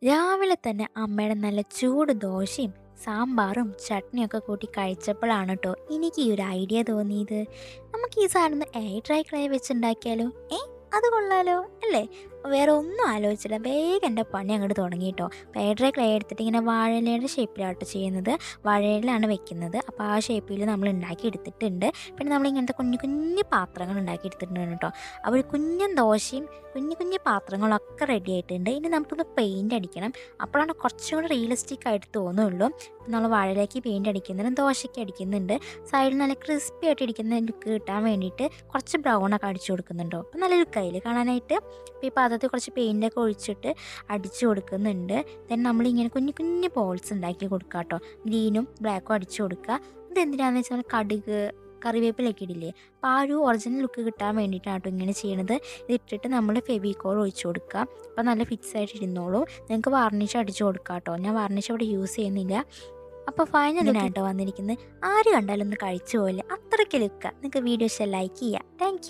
രാവിലെ തന്നെ അമ്മയുടെ നല്ല ചൂട് ദോശയും സാമ്പാറും ചട്നിയൊക്കെ കൂട്ടി കഴിച്ചപ്പോഴാണ് കേട്ടോ എനിക്ക് ഈ ഒരു ഐഡിയ തോന്നിയത്. നമുക്ക് ഈ സാധനം എയർ ഡ്രൈ ക്ലേ വെച്ചുണ്ടാക്കിയാലോ? അത് കൊള്ളാലോ അല്ലേ? വേറെ ഒന്നും ആലോചിച്ചില്ല, വേഗം എൻ്റെ പണി അങ്ങോട്ട് തുടങ്ങി കേട്ടോ. അപ്പോൾ എയർ ഡ്രൈ ക്ലേ എടുത്തിട്ട് ഇങ്ങനെ വാഴയിലയുടെ ഷേപ്പിലാട്ടോ ചെയ്യുന്നത്. വാഴയിലാണ് വെക്കുന്നത്. അപ്പോൾ ആ ഷേപ്പിൽ നമ്മൾ ഉണ്ടാക്കി എടുത്തിട്ടുണ്ട്. പിന്നെ നമ്മൾ ഇങ്ങനത്തെ കുഞ്ഞു കുഞ്ഞു പാത്രങ്ങൾ ഉണ്ടാക്കി എടുത്തിട്ടുണ്ട് കേട്ടോ. അപ്പോൾ കുഞ്ഞൻ ദോശയും കുഞ്ഞു കുഞ്ഞു പാത്രങ്ങളൊക്കെ റെഡി ആയിട്ടുണ്ട്. ഇനി നമുക്കൊന്ന് പെയിൻ്റ് അടിക്കണം. അപ്പോഴാണ് കുറച്ചും കൂടി റിയലിസ്റ്റിക് ആയിട്ട് തോന്നുള്ളൂ. നമ്മൾ വാഴയിലേക്ക് പെയിൻ്റ് അടിക്കുന്നുണ്ട്, ദോശയ്ക്ക് അടിക്കുന്നുണ്ട്. സൈഡിൽ നല്ല ക്രിസ്പി ആയിട്ട് ഇരിക്കുന്ന ലുക്ക് കിട്ടാൻ വേണ്ടിയിട്ട് കുറച്ച് ബ്രൗണൊക്കെ അടിച്ചു കൊടുക്കുന്നുണ്ടോ. അപ്പോൾ നല്ല ലുക്കായിൽ കാണാനായിട്ട്. അപ്പോൾ ഈ പാത്രത്തിൽ കുറച്ച് പെയിൻ്റൊക്കെ ഒഴിച്ചിട്ട് അടിച്ചു കൊടുക്കുന്നുണ്ട്. ദെൻ നമ്മളിങ്ങനെ കുഞ്ഞു കുഞ്ഞു ബോൾസ് ഉണ്ടാക്കി കൊടുക്കുക കേട്ടോ. ഗ്രീനും ബ്ലാക്കും അടിച്ചു കൊടുക്കുക. ഇതെന്തിനാണെന്ന് വെച്ചാൽ കടുക് കറിവേപ്പിലൊക്കെ ഇടില്ലേ, അപ്പോൾ ആ ഒരു ഒറിജിനൽ ലുക്ക് കിട്ടാൻ വേണ്ടിയിട്ടാണ് കേട്ടോ ഇങ്ങനെ ചെയ്യണത്. ഇതിട്ടിട്ട് നമ്മൾ ഫെവിക്കോൾ ഒഴിച്ചു കൊടുക്കുക. അപ്പോൾ നല്ല ഫിക്സ് ആയിട്ട് ഇരുന്നോളൂ. നിങ്ങൾക്ക് വാർണിഷ് അടിച്ചു കൊടുക്കുക കേട്ടോ. ഞാൻ വാർണിഷ് ഇവിടെ യൂസ് ചെയ്യുന്നില്ല. അപ്പോൾ ഫൈനലിനായിട്ടോ വന്നിരിക്കുന്നത്. ആര് കണ്ടാലും ഒന്ന് കഴിച്ചു പോകില്ല, അത്രയ്ക്ക് ലുക്കാണ്. നിങ്ങൾക്ക് വീഡിയോസ് ലൈക്ക് ചെയ്യുക. താങ്ക്